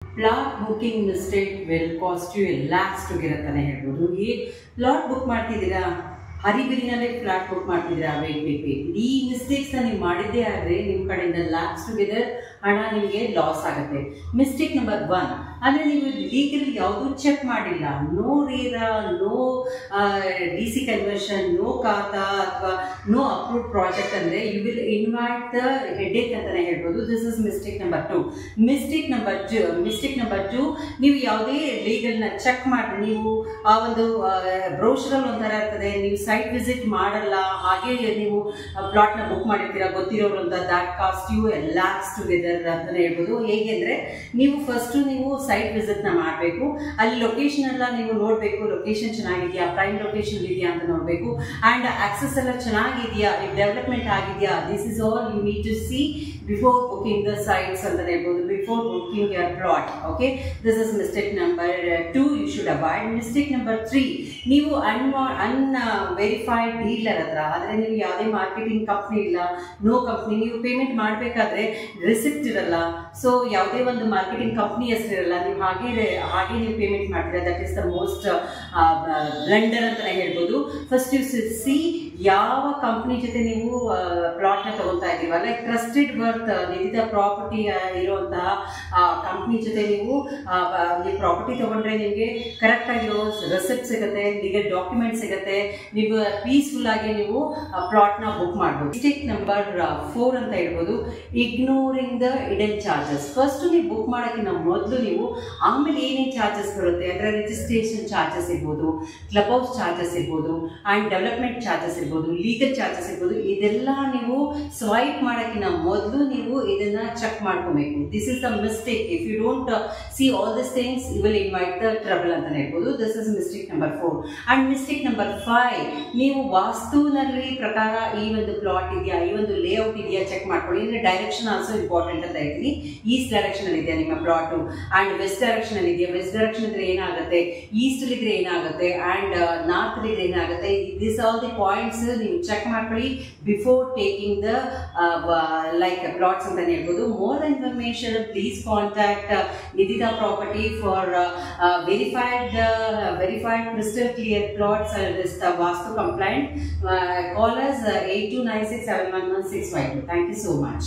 Plot booking mistake will cost you lakhs ಅಂತಾನೆ ಹೇಳ್ಬೋದು. ಈ ಪ್ಲಾಟ್ ಬುಕ್ ಮಾಡ್ತಿದ್ದೀರಾ, ಹರಿಬಿರಿನಲ್ಲೇ ಫ್ಲಾಟ್ ಬುಕ್ ಮಾಡ್ತಿದ್ದೀರಾ, ವೇಟ್ ಈ ಮಿಸ್ಟೇಕ್ಸ್ನ ನೀವು ಮಾಡಿದ್ದೇ ಆದರೆ ನಿಮ್ಮ ಕಡೆಯಿಂದ lakhs ಹಣ ನಿಮಗೆ ಲಾಸ್ ಆಗುತ್ತೆ. ಮಿಸ್ಟೇಕ್ ನಂಬರ್ 1 ಅಂದರೆ ನೀವು ಲೀಗಲ್ ಯಾವುದೂ ಚೆಕ್ ಮಾಡಿಲ್ಲ, no RERA, no DC conversion, no khata ಅಥವಾ ನೋ ಅಪ್ರೂವ್ ಪ್ರಾಜೆಕ್ಟ್ ಅಂದರೆ you will invite the headache ಅಂತಾನೆ ಹೇಳ್ಬೋದು. This is mistake number 2. Mistake number 2 ನೀವು ಯಾವುದೇ ಲೀಗಲ್ನ ಚೆಕ್ ಮಾಡಿ, ನೀವು ಆ ಒಂದು ಬ್ರೋಷರಲ್ಲಿ ಒಂಥರ ಇರ್ತದೆ, ನೀವು ಸೈಟ್ ವಿಸಿಟ್ ಮಾಡಲ್ಲ, ಹಾಗೆ ನೀವು ಪ್ಲಾಟ್ನ ಬುಕ್ ಮಾಡಿರ್ತೀರಾ ಗೊತ್ತಿರೋರು ಅಂತ, ದ್ಯಾಟ್ ಕಾಸ್ಟ್ ಯು lakhs ಅಂತಾನೆ ಹೇಳ್ಬೋದು. ಹೇಗೆ ಅಂದರೆ ನೀವು ಫಸ್ಟು ನೀವು ಸೈಟ್ ವಿಸಿಟ್ನ ಮಾಡಬೇಕು, ಅಲ್ಲಿ ಲೊಕೇಶನ್ ಎಲ್ಲ ನೀವು ನೋಡಬೇಕು, ಲೊಕೇಶನ್ ಚೆನ್ನಾಗಿದೆಯಾ, ಪ್ರೈಮ್ ಲೊಕೇಶನ್ ಇದೆಯಾ ಅಂತ ನೋಡಬೇಕು, ಆ್ಯಂಡ್ ಆಕ್ಸೆಸ್ ಎಲ್ಲ ಚೆನ್ನಾಗಿದೆಯಾ, ಡೆವಲಪ್ಮೆಂಟ್ ಆಗಿದೆಯಾ, this is all you need to see before booking the sites ಅಂತ ಹೇಳ್ಬೋದು, before booking your plot. Okay, this is mistake number 2 you should avoid. Mistake number 3 ನೀವು ಅನ್ವೆರಿಫೈಡ್ ಡೀಲರ್ ಹತ್ರ, ಆದರೆ ನೀವು ಯಾವುದೇ ಮಾರ್ಕೆಟಿಂಗ್ ಕಂಪ್ನಿ ಇಲ್ಲ, ನೋ ಕಂಪ್ನಿ, ನೀವು payment ಮಾಡಬೇಕಾದ್ರೆ ರಿಸಿಪ್ಟ್ ಇರಲ್ಲ, ಸೊ ಯಾವುದೇ ಒಂದು ಮಾರ್ಕೆಟಿಂಗ್ ಕಂಪ್ನಿ ಹೆಸರು ಇರಲ್ಲ, ನೀವು ಹಾಗೆ ನೀವು ಪೇಮೆಂಟ್ ಮಾಡ್ತೀರಾ. That is the most blunder ಅಂತಲೇ ಹೇಳ್ಬೋದು. ಫಸ್ಟ್ ಯು ಸಿ ಯಾವ ಕಂಪ್ನಿ ಜೊತೆ ನೀವು ಪ್ಲಾಟ್ನ ತಗೊತಾ ಇದ್ದೀವ, ಲೈಕ್ ಟ್ರಸ್ಟೆಡ್ ವರ್ತ್ ನಿಧಿದ ಪ್ರಾಪರ್ಟಿ ಇರುವಂತಹ ಕಂಪ್ನಿ ಜೊತೆ ನೀವು ಪ್ರಾಪರ್ಟಿ ತಗೊಂಡ್ರೆ ನಿಮಗೆ ಕರೆಕ್ಟ್ ಆಗಿರೋ ರೆಸಿಪ್ಟ್ ಸಿಗುತ್ತೆ, ಲೀಗಲ್ ಡಾಕ್ಯುಮೆಂಟ್ ಸಿಗುತ್ತೆ, ನೀವು ಪೀಸ್ಫುಲ್ ಆಗಿ ನೀವು ಪ್ಲಾಟ್ನ ಬುಕ್ ಮಾಡ್ಬೋದು. ಮಿಸ್ಟೇಕ್ ನಂಬರ್ 4 ಅಂತ ಹೇಳ್ಬೋದು, ಇಗ್ನೋರಿಂಗ್ ದ ಇಡನ್ ಚಾರ್ಜಸ್. ಫಸ್ಟ್ ನೀವು ಬುಕ್ ಮಾಡೋಕ್ಕಿಂತ ಮೊದಲು ನೀವು ಆಮೇಲೆ ಏನೇನು ಚಾರ್ಜಸ್ ಬರುತ್ತೆ ಅಂದರೆ ರಿಜಿಸ್ಟ್ರೇಷನ್ ಚಾರ್ಜಸ್ ಇರ್ಬೋದು, ಕ್ಲಬ್ ಹೌಸ್ ಚಾರ್ಜಸ್ ಇರ್ಬೋದು, ಆ್ಯಂಡ್ ಡೆವಲಪ್ಮೆಂಟ್ ಚಾರ್ಜಸ್ ಇರ್ಬೋದು, ಲೀಗಲ್ ಚಾರ್ಜಸ್ ಇರ್ಬೋದು, ಇದೆಲ್ಲ ನೀವು ಸ್ವೈಪ್ ಮಾಡೋಕ್ಕಿಂತ ಮೊದಲು ನೀವು ಇದನ್ನ ಚೆಕ್ ಮಾಡ್ಕೋಬೇಕು. This is the mistake. If you don't see all this things you will invite the trouble ಅಂತ ಹೇಳ್ಬೋದು. This is mistake number 4. And mistake number 5, ನೀವು ವಾಸ್ತುನಲ್ಲಿ ಪ್ರಕಾರ ಈ ಒಂದು ಪ್ಲಾಟ್ ಇದೆಯಾ, ಈ ಒಂದು ಲೇಔಟ್ ಇದೆಯಾ ಚೆಕ್ ಮಾಡ್ಕೊಳ್ಳಿ. ಅಂದರೆ ಡೈರೆಕ್ಷನ್ ಆಲ್ಸೋ ಇಂಪಾರ್ಟೆಂಟ್ ಅಂತ ಹೇಳ್ತೀನಿ. ಈಸ್ಟ್ ಡೈರೆಕ್ಷನ್ ಅಲ್ಲಿ ಇದೆಯಾ ನಿಮ್ಮ ಪ್ಲಾಟು, ಆ್ಯಂಡ್ ವೆಸ್ಟ್ ಡೈರೆಕ್ಷನ್ ಅಲ್ಲಿ ಇದೆಯಾ, ವೆಸ್ಟ್ ಡೈರೆಕ್ಷನ್ ಇದ್ರೆ ಏನಾಗುತ್ತೆ, ಈಸ್ಟ್ ಅಲ್ಲಿ ಇದ್ರೆ ಏನಾಗುತ್ತೆ, ಆ್ಯಂಡ್ ನಾರ್ತ್ ಅಲ್ಲಿ ಇದ್ರೆ ಏನಾಗುತ್ತೆ, ದಿಸ್ ಆಲ್ ದಿ ಪಾಯಿಂಟ್ಸ್ ನೀವು ಚೆಕ್ ಮಾಡ್ಕೊಳ್ಳಿ before taking the like plots ಅಂತಾನೆ ಹೇಳ್ಬೋದು. ಮೋರ್ ಇನ್ಫಾರ್ಮೇಶನ್ ಪ್ಲೀಸ್ ಕಾಂಟ್ಯಾಕ್ಟ್ ನಿಧಿದ property for verified crystal clear plots is the Vastu compliant. Call us 8296711652. Thank you so much.